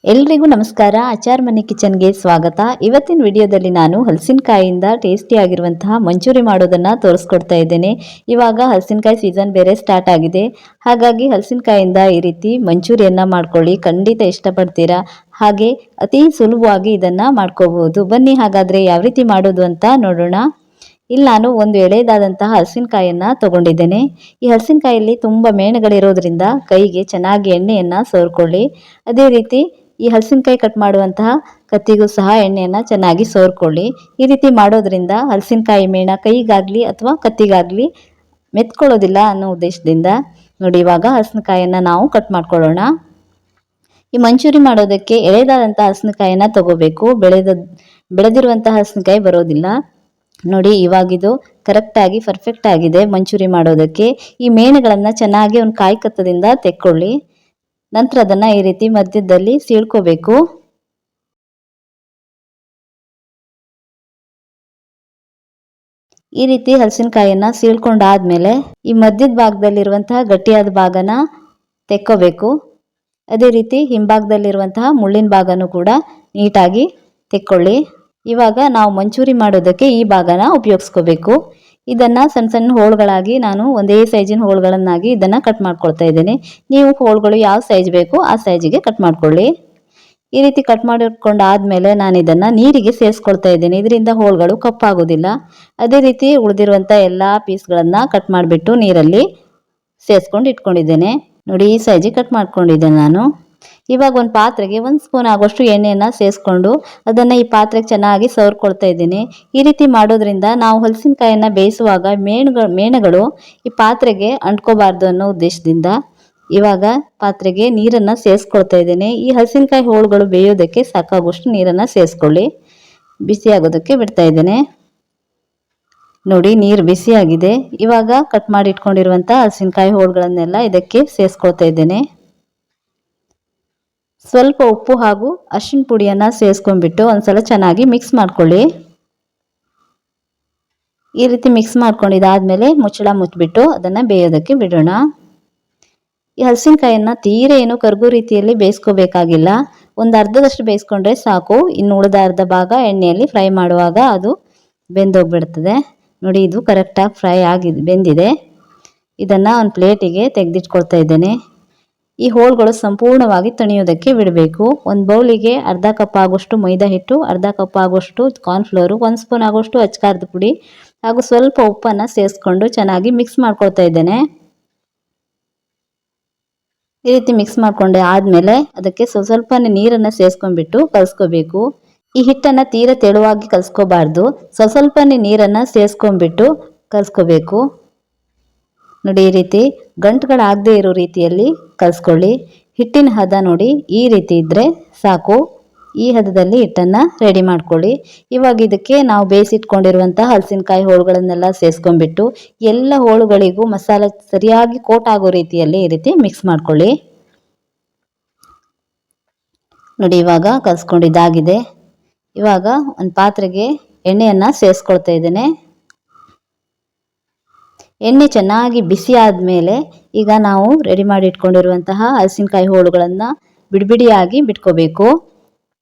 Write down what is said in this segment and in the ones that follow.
ಎಲ್ರಿಗೂ ನಮಸ್ಕಾರ. ಆಚಾರ್ ಮನಿ ಕಿಚನ್ಗೆ ಸ್ವಾಗತ. ಇವತ್ತಿನ ವಿಡಿಯೋದಲ್ಲಿ ನಾನು ಹಲಸಿನಕಾಯಿಯಿಂದ ಟೇಸ್ಟಿ ಆಗಿರುವಂತಹ ಮಂಚೂರಿ ಮಾಡೋದನ್ನ ತೋರಿಸ್ಕೊಡ್ತಾ ಇದ್ದೇನೆ. ಇವಾಗ ಹಲಸಿನಕಾಯಿ ಸೀಸನ್ ಬೇರೆ ಸ್ಟಾರ್ಟ್ ಆಗಿದೆ. ಹಾಗಾಗಿ ಹಲಸಿನಕಾಯಿಯಿಂದ ಈ ರೀತಿ ಮಂಚೂರಿಯನ್ನ ಮಾಡ್ಕೊಳ್ಳಿ, ಖಂಡಿತ ಇಷ್ಟಪಡ್ತೀರಾ. ಹಾಗೆ ಅತಿ ಸುಲಭವಾಗಿ ಇದನ್ನ ಮಾಡ್ಕೋಬಹುದು. ಬನ್ನಿ ಹಾಗಾದ್ರೆ ಯಾವ ರೀತಿ ಮಾಡೋದು ಅಂತ ನೋಡೋಣ. ಇಲ್ಲಿ ನಾನು ಒಂದು ಎಳೆದಾದಂತಹ ಹಲಸಿನಕಾಯಿಯನ್ನ ತಗೊಂಡಿದ್ದೇನೆ. ಈ ಹಲಸಿನಕಾಯಲ್ಲಿ ತುಂಬಾ ಮೇಣಗಳಿರೋದ್ರಿಂದ ಕೈಗೆ ಚೆನ್ನಾಗಿ ಎಣ್ಣೆಯನ್ನ ಸವರ್ಕೊಳ್ಳಿ. ಅದೇ ರೀತಿ ಈ ಹಲಸಿನಕಾಯಿ ಕಟ್ ಮಾಡುವಂತಹ ಕತ್ತಿಗೂ ಸಹ ಎಣ್ಣೆಯನ್ನ ಚೆನ್ನಾಗಿ ಸವರ್ಕೊಳ್ಳಿ. ಈ ರೀತಿ ಮಾಡೋದ್ರಿಂದ ಹಲಸಿನಕಾಯಿ ಮೇಣ ಕೈಗಾಗ್ಲಿ ಅಥವಾ ಕತ್ತಿಗಾಗ್ಲಿ ಮೆತ್ಕೊಳ್ಳೋದಿಲ್ಲ ಅನ್ನೋ ಉದ್ದೇಶದಿಂದ ನೋಡಿ. ಇವಾಗ ಹಲಸಿನಕಾಯಿಯನ್ನ ನಾವು ಕಟ್ ಮಾಡ್ಕೊಳ್ಳೋಣ. ಈ ಮಂಚೂರಿ ಮಾಡೋದಕ್ಕೆ ಎಳೆದಾದಂತಹ ಹಲಸಿನಕಾಯಿಯನ್ನ ತಗೋಬೇಕು. ಬೆಳೆದಿರುವಂತಹ ಹಲಸಿನಕಾಯಿ ಬರೋದಿಲ್ಲ. ನೋಡಿ ಇವಾಗಿದು ಕರೆಕ್ಟಾಗಿ ಪರ್ಫೆಕ್ಟ್ ಆಗಿದೆ ಮಂಚೂರಿ ಮಾಡೋದಕ್ಕೆ. ಈ ಮೇಣಗಳನ್ನ ಚೆನ್ನಾಗಿ ಒಂದು ಕಾಯಿ ಕತ್ತದಿಂದ ತೆಕ್ಕೊಳ್ಳಿ. ನಂತರ ಅದನ್ನ ಈ ರೀತಿ ಮಧ್ಯದಲ್ಲಿ ಸೀಳ್ಕೋಬೇಕು. ಈ ರೀತಿ ಹಲಸಿನಕಾಯಿಯನ್ನ ಸೀಳ್ಕೊಂಡಾದ್ಮೇಲೆ ಈ ಮಧ್ಯದ ಭಾಗದಲ್ಲಿರುವಂತಹ ಗಟ್ಟಿಯಾದ ಭಾಗನ ತೆಕ್ಕೋಬೇಕು. ಅದೇ ರೀತಿ ಹಿಂಭಾಗದಲ್ಲಿರುವಂತಹ ಮುಳ್ಳಿನ ಭಾಗನೂ ಕೂಡ ನೀಟಾಗಿ ತೆಕ್ಕೊಳ್ಳಿ. ಇವಾಗ ನಾವು ಮಂಚೂರಿ ಮಾಡೋದಕ್ಕೆ ಈ ಭಾಗನ ಉಪಯೋಗಿಸ್ಕೋಬೇಕು. ಇದನ್ನ ಸಣ್ಣ ಸಣ್ಣ ಹೋಳುಗಳಾಗಿ ನಾನು ಒಂದೇ ಸೈಜಿನ ಹೋಳುಗಳನ್ನಾಗಿ ಇದನ್ನ ಕಟ್ ಮಾಡ್ಕೊಳ್ತಾ ಇದ್ದೇನೆ. ನೀವು ಹೋಳುಗಳು ಯಾವ ಸೈಜ್ ಬೇಕು ಆ ಸೈಜಿಗೆ ಕಟ್ ಮಾಡ್ಕೊಳ್ಳಿ. ಈ ರೀತಿ ಕಟ್ ಮಾಡಿಕೊಂಡಾದ್ಮೇಲೆ ನಾನು ಇದನ್ನ ನೀರಿಗೆ ಸೇರಿಸ್ಕೊಳ್ತಾ ಇದ್ದೇನೆ. ಇದರಿಂದ ಹೋಳುಗಳು ಕಪ್ಪಾಗೋದಿಲ್ಲ. ಅದೇ ರೀತಿ ಉಳಿದಿರುವಂತ ಎಲ್ಲಾ ಪೀಸ್ಗಳನ್ನ ಕಟ್ ಮಾಡಿಬಿಟ್ಟು ನೀರಲ್ಲಿ ಸೇರಿಸ್ಕೊಂಡು ಇಟ್ಕೊಂಡಿದ್ದೇನೆ. ನೋಡಿ ಈ ಸೈಜಿಗೆ ಕಟ್ ಮಾಡ್ಕೊಂಡಿದ್ದೇನೆ ನಾನು. ಇವಾಗ ಒಂದು ಪಾತ್ರೆಗೆ 1 ಸ್ಪೂನ್ ಆಗುವಷ್ಟು ಎಣ್ಣೆಯನ್ನ ಸೇರಿಸ್ಕೊಂಡು ಅದನ್ನ ಈ ಪಾತ್ರೆಗೆ ಚೆನ್ನಾಗಿ ಸವರ್ಕೊಳ್ತಾ ಇದ್ದೀನಿ. ಈ ರೀತಿ ಮಾಡೋದ್ರಿಂದ ನಾವು ಹಲಸಿನಕಾಯಿಯನ್ನ ಬೇಯಿಸುವಾಗ ಮೇಣಗಳು ಈ ಪಾತ್ರೆಗೆ ಅಂಟ್ಕೋಬಾರ್ದು ಅನ್ನೋ ಉದ್ದೇಶದಿಂದ ಇವಾಗ ಪಾತ್ರೆಗೆ ನೀರನ್ನ ಸೇರಿಸ್ಕೊಳ್ತಾ ಇದ್ದೇನೆ. ಈ ಹಲಸಿನಕಾಯಿ ಹೋಳುಗಳು ಬೇಯೋದಕ್ಕೆ ಸಾಕಾಗುವಷ್ಟು ನೀರನ್ನ ಸೇರಿಸ್ಕೊಳ್ಳಿ. ಬಿಸಿ ಆಗೋದಕ್ಕೆ ಬಿಡ್ತಾ ಇದ್ದೇನೆ. ನೋಡಿ ನೀರು ಬಿಸಿಯಾಗಿದೆ. ಇವಾಗ ಕಟ್ ಮಾಡಿ ಇಟ್ಕೊಂಡಿರುವಂತ ಹಲಸಿನಕಾಯಿ ಹೋಳುಗಳನ್ನೆಲ್ಲ ಇದಕ್ಕೆ ಸೇರಿಸ್ಕೊಳ್ತಾ ಇದ್ದೇನೆ. ಸ್ವಲ್ಪ ಉಪ್ಪು ಹಾಗೂ ಅರಿಶಿನ ಪುಡಿಯನ್ನ ಸೇರಿಸ್ಕೊಂಡ್ಬಿಟ್ಟು ಒಂದ್ಸಲ ಚೆನ್ನಾಗಿ ಮಿಕ್ಸ್ ಮಾಡ್ಕೊಳ್ಳಿ. ಈ ರೀತಿ ಮಿಕ್ಸ್ ಮಾಡ್ಕೊಂಡಿದ್ದಾದ್ಮೇಲೆ ಮುಚ್ಚಳ ಮುಚ್ಚಿಬಿಟ್ಟು ಅದನ್ನ ಬೇಯೋದಕ್ಕೆ ಬಿಡೋಣ. ಈ ಹಲಸಿನಕಾಯಿಯನ್ನ ತೀರ ಏನು ಕರ್ಗು ರೀತಿಯಲ್ಲಿ ಬೇಯಿಸ್ಕೋಬೇಕಾಗಿಲ್ಲ. ಒಂದು ಅರ್ಧದಷ್ಟು ಬೇಯಿಸ್ಕೊಂಡ್ರೆ ಸಾಕು. ಇನ್ನು ಉಳಿದ ಅರ್ಧ ಭಾಗ ಎಣ್ಣೆಯಲ್ಲಿ ಫ್ರೈ ಮಾಡುವಾಗ ಅದು ಬೆಂದೋಗ್ಬಿಡ್ತದೆ. ನೋಡಿ ಇದು ಕರೆಕ್ಟಾಗಿ ಫ್ರೈ ಆಗಿದೆ, ಬೆಂದಿದೆ. ಇದನ್ನ ಒಂದು ಪ್ಲೇಟಿಗೆ ತೆಗೆದಿಟ್ಕೊಳ್ತಾ ಇದ್ದೇನೆ. ಈ ಹೋಳುಗಳು ಸಂಪೂರ್ಣವಾಗಿ ತಣಿಯೋದಕ್ಕೆ ಬಿಡಬೇಕು. ಒಂದು ಬೌಲಿಗೆ ಅರ್ಧ ಕಪ್ ಆಗುವಷ್ಟು ಮೈದಾ ಹಿಟ್ಟು, ಅರ್ಧ ಕಪ್ ಆಗುವಷ್ಟು ಕಾರ್ನ್ಫ್ಲೋರು, 1 ಸ್ಪೂನ್ ಆಗುವಷ್ಟು ಅಚ್ಚಕಾರದ ಪುಡಿ ಹಾಗೂ ಸ್ವಲ್ಪ ಉಪ್ಪನ್ನ ಸೇರಿಸ್ಕೊಂಡು ಚೆನ್ನಾಗಿ ಮಿಕ್ಸ್ ಮಾಡ್ಕೊಳ್ತಾ ಇದ್ದೇನೆ. ಈ ರೀತಿ ಮಿಕ್ಸ್ ಮಾಡ್ಕೊಂಡೆ ಆದ್ಮೇಲೆ ಅದಕ್ಕೆ ಸ್ವಲ್ಪ ನೀರನ್ನ ಸೇರಿಸ್ಕೊಂಡ್ಬಿಟ್ಟು ಕಲ್ಸ್ಕೋಬೇಕು. ಈ ಹಿಟ್ಟನ್ನ ತೀರ ತೆಳುವಾಗಿ ಕಲ್ಸ್ಕೋಬಾರ್ದು. ಸ್ವಲ್ಪನೇ ನೀರನ್ನ ಸೇರಿಸ್ಕೊಂಡ್ಬಿಟ್ಟು ಕಲ್ಸ್ಕೋಬೇಕು. ನೋಡಿ ಈ ರೀತಿ ಗಂಟುಗಳಾಗದೇ ಇರೋ ರೀತಿಯಲ್ಲಿ ಕಲ್ಸ್ಕೊಳ್ಳಿ. ಹಿಟ್ಟಿನ ಹದ ನೋಡಿ ಈ ರೀತಿ ಇದ್ರೆ ಸಾಕು. ಈ ಹದದಲ್ಲಿ ಹಿಟ್ಟನ್ನ ರೆಡಿ ಮಾಡ್ಕೊಳ್ಳಿ. ಇವಾಗ ಇದಕ್ಕೆ ನಾವು ಬೇಯಿಸಿಟ್ಕೊಂಡಿರುವಂತಹ ಹಲಸಿನಕಾಯಿ ಹೋಳುಗಳನ್ನೆಲ್ಲ ಸೇರಿಸ್ಕೊಂಡ್ಬಿಟ್ಟು ಎಲ್ಲ ಹೋಳುಗಳಿಗೂ ಮಸಾಲೆ ಸರಿಯಾಗಿ ಕೋಟ್ ಆಗೋ ರೀತಿಯಲ್ಲಿ ಈ ರೀತಿ ಮಿಕ್ಸ್ ಮಾಡ್ಕೊಳ್ಳಿ. ನೋಡಿ ಇವಾಗ ಕಲ್ಸ್ಕೊಂಡಿದ್ದಾಗಿದೆ. ಇವಾಗ ಒಂದು ಪಾತ್ರೆಗೆ ಎಣ್ಣೆಯನ್ನ ಸೇರಿಸ್ಕೊಳ್ತಾ ಇದ್ದೇನೆ. ಎಣ್ಣೆ ಚೆನ್ನಾಗಿ ಬಿಸಿ ಆದಮೇಲೆ ಈಗ ನಾವು ರೆಡಿ ಮಾಡಿ ಇಟ್ಕೊಂಡಿರುವಂತಹ ಹಲಸಿನಕಾಯಿ ಹೋಳುಗಳನ್ನ ಬಿಡಿಬಿಡಿಯಾಗಿ ಬಿಟ್ಕೋಬೇಕು.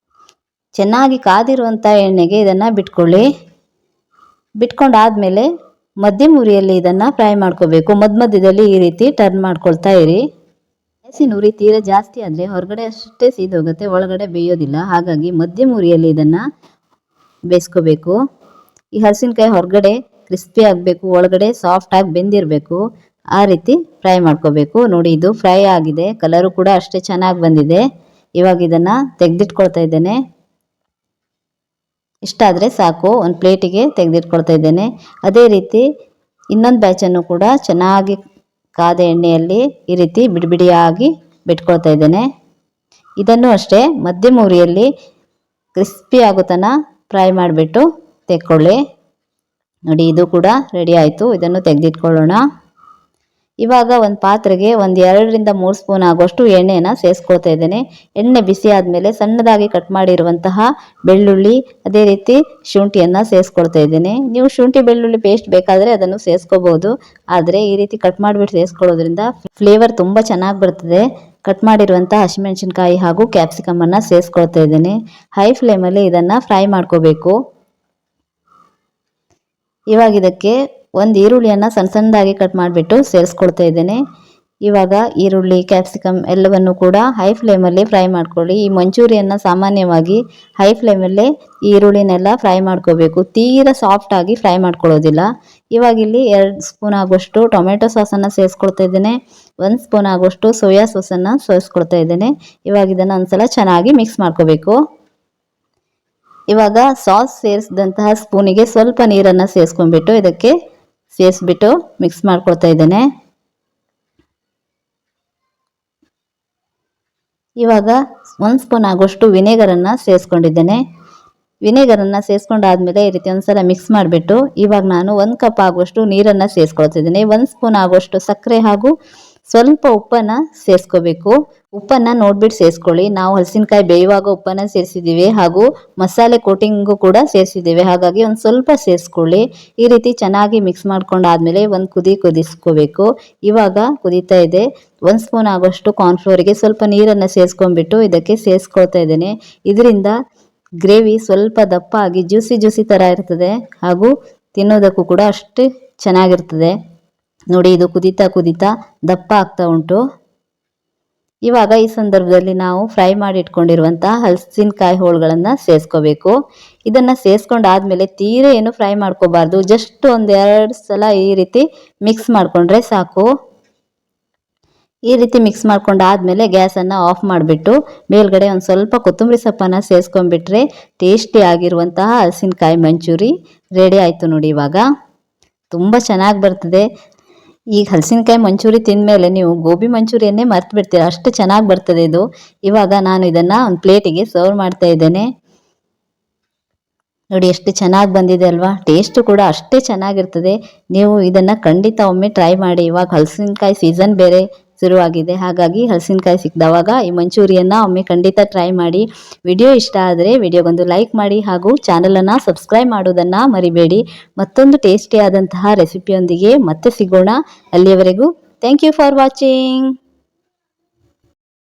ಚೆನ್ನಾಗಿ ಕಾದಿರುವಂಥ ಎಣ್ಣೆಗೆ ಇದನ್ನ ಬಿಟ್ಕೊಳ್ಳಿ. ಬಿಟ್ಕೊಂಡಾದ್ಮೇಲೆ ಮಧ್ಯಮ ಉರಿಯಲ್ಲಿ ಇದನ್ನ ಫ್ರೈ ಮಾಡ್ಕೋಬೇಕು. ಮಧ್ಯದಲ್ಲಿ ಈ ರೀತಿ ಟರ್ನ್ ಮಾಡ್ಕೊಳ್ತಾ ಇರಿ. ಗ್ಯಾಸಿನ ಉರಿ ತೀರ ಜಾಸ್ತಿ ಆದರೆ ಹೊರಗಡೆ ಅಷ್ಟೇ ಸೀದೋಗುತ್ತೆ, ಒಳಗಡೆ ಬೇಯೋದಿಲ್ಲ. ಹಾಗಾಗಿ ಮಧ್ಯಮ ಉರಿಯಲ್ಲಿ ಇದನ್ನ ಬೇಯಿಸ್ಕೋಬೇಕು. ಈ ಹಲಸಿನಕಾಯಿ ಹೊರಗಡೆ ಕ್ರಿಸ್ಪಿ ಆಗಬೇಕು, ಒಳಗಡೆ ಸಾಫ್ಟ್ ಆಗಿ ಬೆಂದಿರಬೇಕು. ಆ ರೀತಿ ಫ್ರೈ ಮಾಡ್ಕೋಬೇಕು. ನೋಡಿ ಇದು ಫ್ರೈ ಆಗಿದೆ, ಕಲರು ಕೂಡ ಅಷ್ಟೇ ಚೆನ್ನಾಗಿ ಬಂದಿದೆ. ಇವಾಗ ಇದನ್ನ ತೆಗೆದಿಟ್ಕೊಳ್ತಾ ಇದ್ದೇನೆ. ಇಷ್ಟಾದರೆ ಸಾಕು. ಒಂದು ಪ್ಲೇಟಿಗೆ ತೆಗೆದಿಟ್ಕೊಳ್ತಾ ಇದ್ದೇನೆ. ಅದೇ ರೀತಿ ಇನ್ನೊಂದು ಬ್ಯಾಚನ್ನು ಕೂಡ ಚೆನ್ನಾಗಿ ಕಾದ ಎಣ್ಣೆಯಲ್ಲಿ ಈ ರೀತಿ ಬಿಡಿಬಿಡಿಯಾಗಿ ಬಿಟ್ಕೊಳ್ತಾ ಇದ್ದೇನೆ. ಇದನ್ನು ಅಷ್ಟೇ ಮಧ್ಯಮ ಉರಿಯಲ್ಲಿ ಕ್ರಿಸ್ಪಿ ಆಗೋ ತನಕ ಫ್ರೈ ಮಾಡಿಬಿಟ್ಟು ತೆಕ್ಕೊಳ್ಳಿ. ನೋಡಿ ಇದು ಕೂಡ ರೆಡಿ ಆಯಿತು. ಇದನ್ನು ತೆಗೆದಿಟ್ಕೊಳ್ಳೋಣ. ಇವಾಗ ಒಂದು ಪಾತ್ರೆಗೆ 2 ರಿಂದ 3 ಸ್ಪೂನ್ ಆಗುವಷ್ಟು ಎಣ್ಣೆನ ಸೇರಿಸ್ಕೊಳ್ತಾ ಇದ್ದೇನೆ. ಎಣ್ಣೆ ಬಿಸಿ ಆದಮೇಲೆ ಸಣ್ಣದಾಗಿ ಕಟ್ ಮಾಡಿರುವಂತಹ ಬೆಳ್ಳುಳ್ಳಿ, ಅದೇ ರೀತಿ ಶುಂಠಿಯನ್ನು ಸೇರಿಸ್ಕೊಳ್ತಾ ಇದ್ದೇನೆ. ನೀವು ಶುಂಠಿ ಬೆಳ್ಳುಳ್ಳಿ ಪೇಸ್ಟ್ ಬೇಕಾದರೆ ಅದನ್ನು ಸೇರಿಸ್ಕೋಬಹುದು. ಆದರೆ ಈ ರೀತಿ ಕಟ್ ಮಾಡಿಬಿಟ್ಟು ಸೇರಿಸ್ಕೊಳ್ಳೋದ್ರಿಂದ ಫ್ಲೇವರ್ ತುಂಬ ಚೆನ್ನಾಗಿ ಬರ್ತದೆ. ಕಟ್ ಮಾಡಿರುವಂಥ ಹಸಿಮೆಣಸಿನ್ಕಾಯಿ ಹಾಗೂ ಕ್ಯಾಪ್ಸಿಕಮನ್ನು ಸೇರಿಸ್ಕೊಳ್ತಾ ಇದ್ದೇನೆ. ಹೈ ಫ್ಲೇಮಲ್ಲಿ ಇದನ್ನು ಫ್ರೈ ಮಾಡ್ಕೋಬೇಕು. ಇವಾಗ ಇದಕ್ಕೆ ಒಂದು ಈರುಳ್ಳಿಯನ್ನು ಸಣ್ಣ ಸಣ್ಣದಾಗಿ ಕಟ್ ಮಾಡಿಬಿಟ್ಟು ಸೇರಿಸ್ಕೊಳ್ತಾ ಇದ್ದೇನೆ. ಇವಾಗ ಈರುಳ್ಳಿ ಕ್ಯಾಪ್ಸಿಕಮ್ ಎಲ್ಲವನ್ನು ಕೂಡ ಹೈ ಫ್ಲೇಮಲ್ಲಿ ಫ್ರೈ ಮಾಡ್ಕೊಳ್ಳಿ. ಈ ಮಂಚೂರಿಯನ್ನು ಸಾಮಾನ್ಯವಾಗಿ ಹೈ ಫ್ಲೇಮಲ್ಲೇ ಈರುಳ್ಳಿನೆಲ್ಲ ಫ್ರೈ ಮಾಡ್ಕೋಬೇಕು, ತೀರಾ ಸಾಫ್ಟಾಗಿ ಫ್ರೈ ಮಾಡ್ಕೊಳ್ಳೋದಿಲ್ಲ. ಇವಾಗ ಇಲ್ಲಿ 2 ಸ್ಪೂನ್ ಆಗುವಷ್ಟು ಟೊಮೆಟೊ ಸಾಸನ್ನು ಸೇರಿಸ್ಕೊಳ್ತಾ ಇದ್ದೇನೆ. 1 ಸ್ಪೂನ್ ಆಗುವಷ್ಟು ಸೋಯಾ ಸಾಸನ್ನು ಸೇರಿಸ್ಕೊಳ್ತಾ ಇದ್ದೇನೆ. ಇವಾಗ ಇದನ್ನು ಒಂದ್ಸಲ ಚೆನ್ನಾಗಿ ಮಿಕ್ಸ್ ಮಾಡ್ಕೋಬೇಕು. ಇವಾಗ ಸಾಸ್ ಸೇರಿಸಿದಂತಹ ಸ್ಪೂನಿಗೆ ಸ್ವಲ್ಪ ನೀರನ್ನು ಸೇರಿಸ್ಕೊಂಡ್ಬಿಟ್ಟು ಇದಕ್ಕೆ ಸೇರಿಸ್ಬಿಟ್ಟು ಮಿಕ್ಸ್ ಮಾಡ್ಕೊಳ್ತಾ ಇದ್ದೇನೆ. ಇವಾಗ 1 ಸ್ಪೂನ್ ಆಗುವಷ್ಟು ವಿನೆಗರನ್ನು ಸೇರಿಸ್ಕೊಂಡಿದ್ದೇನೆ. ವಿನೆಗರನ್ನು ಸೇರಿಸ್ಕೊಂಡಾದ್ಮೇಲೆ ಈ ರೀತಿ ಒಂದ್ಸಲ ಮಿಕ್ಸ್ ಮಾಡಿಬಿಟ್ಟು ಇವಾಗ ನಾನು 1 ಕಪ್ ಆಗುವಷ್ಟು ನೀರನ್ನು ಸೇರಿಸ್ಕೊಳ್ತಿದ್ದೇನೆ. 1 ಸ್ಪೂನ್ ಆಗುವಷ್ಟು ಸಕ್ಕರೆ ಹಾಗೂ ಸ್ವಲ್ಪ ಉಪ್ಪನ್ನು ಸೇರಿಸ್ಕೋಬೇಕು. ಉಪ್ಪನ್ನು ನೋಡ್ಬಿಟ್ಟು ಸೇರಿಸ್ಕೊಳ್ಳಿ. ನಾವು ಹಲಸಿನಕಾಯಿ ಬೇಯುವಾಗ ಉಪ್ಪನ್ನು ಸೇರಿಸಿದ್ದೀವಿ ಹಾಗೂ ಮಸಾಲೆ ಕೋಟಿಂಗು ಕೂಡ ಸೇರಿಸಿದ್ದೇವೆ, ಹಾಗಾಗಿ ಒಂದು ಸ್ವಲ್ಪ ಸೇರಿಸ್ಕೊಳ್ಳಿ. ಈ ರೀತಿ ಚೆನ್ನಾಗಿ ಮಿಕ್ಸ್ ಮಾಡ್ಕೊಂಡಾದ್ಮೇಲೆ ಒಂದು ಕುದಿಸ್ಕೋಬೇಕು. ಇವಾಗ ಕುದೀತಾ ಇದೆ. 1 ಸ್ಪೂನ್ ಆಗುವಷ್ಟು ಕಾರ್ನ್ಫ್ಲೋರಿಗೆ ಸ್ವಲ್ಪ ನೀರನ್ನು ಸೇರಿಸ್ಕೊಂಡ್ಬಿಟ್ಟು ಇದಕ್ಕೆ ಸೇರಿಸ್ಕೊಳ್ತಾ ಇದ್ದೇನೆ. ಇದರಿಂದ ಗ್ರೇವಿ ಸ್ವಲ್ಪ ದಪ್ಪ ಆಗಿ ಜ್ಯೂಸಿ ಥರ ಇರ್ತದೆ ಹಾಗೂ ತಿನ್ನೋದಕ್ಕೂ ಕೂಡ ಅಷ್ಟೇ ಚೆನ್ನಾಗಿರ್ತದೆ. ನೋಡಿ, ಇದು ಕುದೀತಾ ದಪ್ಪ ಆಗ್ತಾ ಉಂಟು. ಇವಾಗ ಈ ಸಂದರ್ಭದಲ್ಲಿ ನಾವು ಫ್ರೈ ಮಾಡಿ ಇಟ್ಕೊಂಡಿರುವಂಥ ಹಲಸಿನಕಾಯಿ ಹೋಳುಗಳನ್ನು ಸೇರಿಸ್ಕೋಬೇಕು. ಇದನ್ನು ಸೇರಿಸ್ಕೊಂಡಾದ್ಮೇಲೆ ತೀರಾ ಏನು ಫ್ರೈ ಮಾಡ್ಕೋಬಾರ್ದು, ಜಸ್ಟ್ 1-2 ಸಲ ಈ ರೀತಿ ಮಿಕ್ಸ್ ಮಾಡಿಕೊಂಡ್ರೆ ಸಾಕು. ಈ ರೀತಿ ಮಿಕ್ಸ್ ಮಾಡ್ಕೊಂಡಾದ್ಮೇಲೆ ಗ್ಯಾಸನ್ನು ಆಫ್ ಮಾಡಿಬಿಟ್ಟು ಮೇಲ್ಗಡೆ ಒಂದು ಸ್ವಲ್ಪ ಕೊತ್ತಂಬರಿ ಸೊಪ್ಪನ್ನು ಸೇರಿಸ್ಕೊಂಡ್ಬಿಟ್ರೆ ಟೇಸ್ಟಿ ಆಗಿರುವಂತಹ ಹಲಸಿನಕಾಯಿ ಮಂಚೂರಿ ರೆಡಿ ಆಯಿತು ನೋಡಿ. ಇವಾಗ ತುಂಬ ಚೆನ್ನಾಗಿ ಬರ್ತದೆ. ಈ ಹಲಸಿನಕಾಯಿ ಮಂಚೂರಿ ತಿಂದಮೇಲೆ ನೀವು ಗೋಬಿ ಮಂಚೂರಿಯನ್ನೇ ಮರ್ತು ಬಿಡ್ತೀರ, ಅಷ್ಟು ಚೆನ್ನಾಗಿ ಬರ್ತದೆ ಇದು. ಇವಾಗ ನಾನು ಇದನ್ನು ಒಂದು ಪ್ಲೇಟಿಗೆ ಸರ್ವ್ ಮಾಡ್ತಾ ಇದ್ದೇನೆ. ನೋಡಿ ಎಷ್ಟು ಚೆನ್ನಾಗಿ ಬಂದಿದೆ ಅಲ್ವಾ, ಟೇಸ್ಟು ಕೂಡ ಅಷ್ಟೇ ಚೆನ್ನಾಗಿರ್ತದೆ. ನೀವು ಇದನ್ನು ಖಂಡಿತ ಒಮ್ಮೆ ಟ್ರೈ ಮಾಡಿ. ಇವಾಗ ಹಲಸಿನಕಾಯಿ ಸೀಸನ್ ಬೇರೆ ಶುರುವಾಗಿದೆ, ಹಾಗಾಗಿ ಹಲಸಿನಕಾಯಿ ಸಿಕ್ಕಿದವಾಗ ಈ ಮಂಚೂರಿಯನ್ನು ಒಮ್ಮೆ ಖಂಡಿತ ಟ್ರೈ ಮಾಡಿ. ವಿಡಿಯೋ ಇಷ್ಟ ಆದರೆ ವಿಡಿಯೋಗೊಂದು ಲೈಕ್ ಮಾಡಿ ಹಾಗೂ ಚಾನಲನ್ನು ಸಬ್ಸ್ಕ್ರೈಬ್ ಮಾಡೋದನ್ನು ಮರಿಬೇಡಿ. ಮತ್ತೊಂದು ಟೇಸ್ಟಿಯಾದಂತಹ ರೆಸಿಪಿಯೊಂದಿಗೆ ಮತ್ತೆ ಸಿಗೋಣ. ಅಲ್ಲಿಯವರೆಗೂ ಥ್ಯಾಂಕ್ ಯು ಫಾರ್ ವಾಚಿಂಗ್.